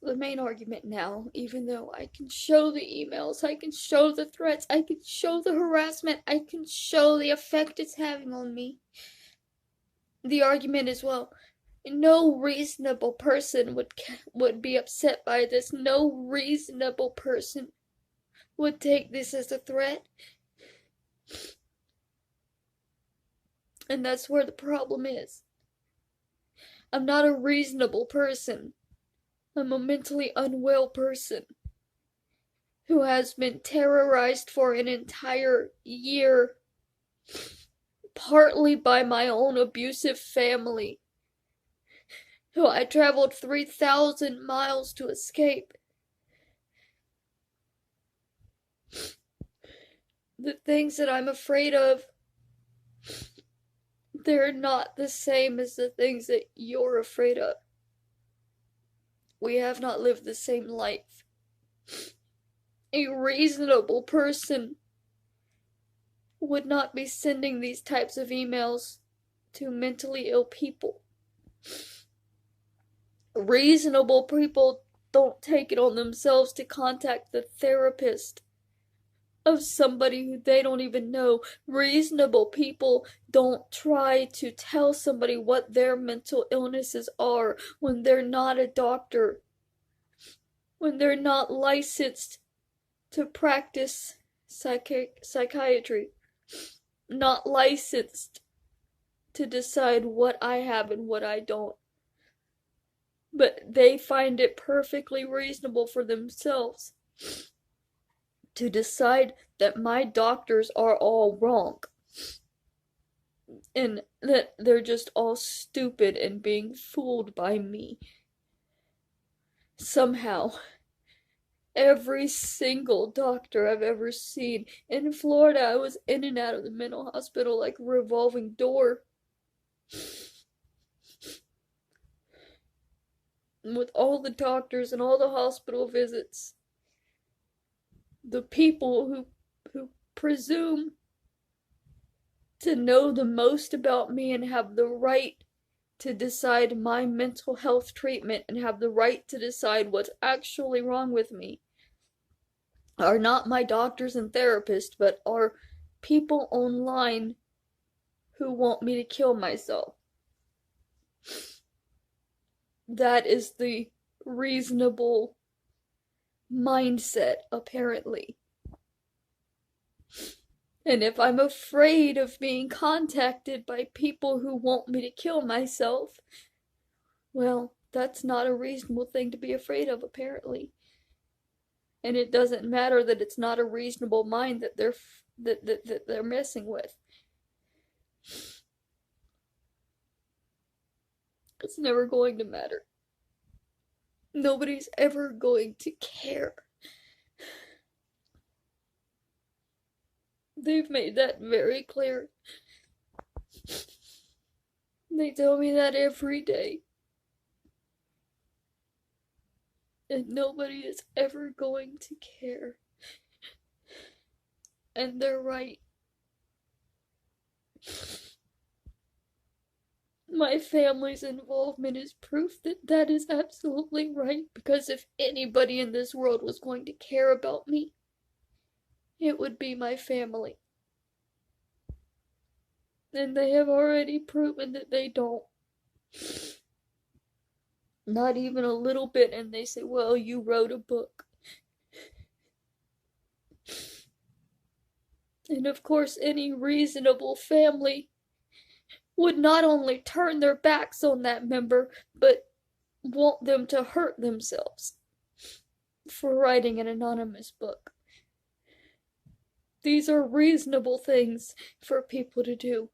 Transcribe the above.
the main argument now, even though I can show the emails, I can show the threats, I can show the harassment, I can show the effect it's having on me. The argument is, well, no reasonable person would be upset by this. No reasonable person would take this as a threat. And that's where the problem is. I'm not a reasonable person. I'm a mentally unwell person who has been terrorized for an entire year, partly by my own abusive family, who I traveled 3,000 miles to escape. The things that I'm afraid of, they're not the same as the things that you're afraid of. We have not lived the same life. A reasonable person would not be sending these types of emails to mentally ill people. Reasonable people don't take it on themselves to contact the therapist of somebody who they don't even know. Reasonable people don't try to tell somebody what their mental illnesses are when they're not a doctor, when they're not licensed to practice psychiatry, not licensed to decide what I have and what I don't. But they find it perfectly reasonable for themselves to decide that my doctors are all wrong and that they're just all stupid and being fooled by me. Somehow, every single doctor I've ever seen in Florida, I was in and out of the mental hospital like a revolving door. With all the doctors and all the hospital visits, the people who presume to know the most about me and have the right to decide my mental health treatment and have the right to decide what's actually wrong with me are not my doctors and therapists, but are people online who want me to kill myself. That is the reasonable mindset, apparently. And if I'm afraid of being contacted by people who want me to kill myself, well, that's not a reasonable thing to be afraid of, apparently. And it doesn't matter that it's not a reasonable mind that they're messing with. It's never going to matter. Nobody's ever going to care. They've made that very clear. They tell me that every day. And nobody is ever going to care. And they're right. My family's involvement is proof that that is absolutely right, because if anybody in this world was going to care about me, it would be my family. And they have already proven that they don't. Not even a little bit, and they say, well, you wrote a book. And of course, any reasonable family would not only turn their backs on that member, but want them to hurt themselves for writing an anonymous book. These are reasonable things for people to do.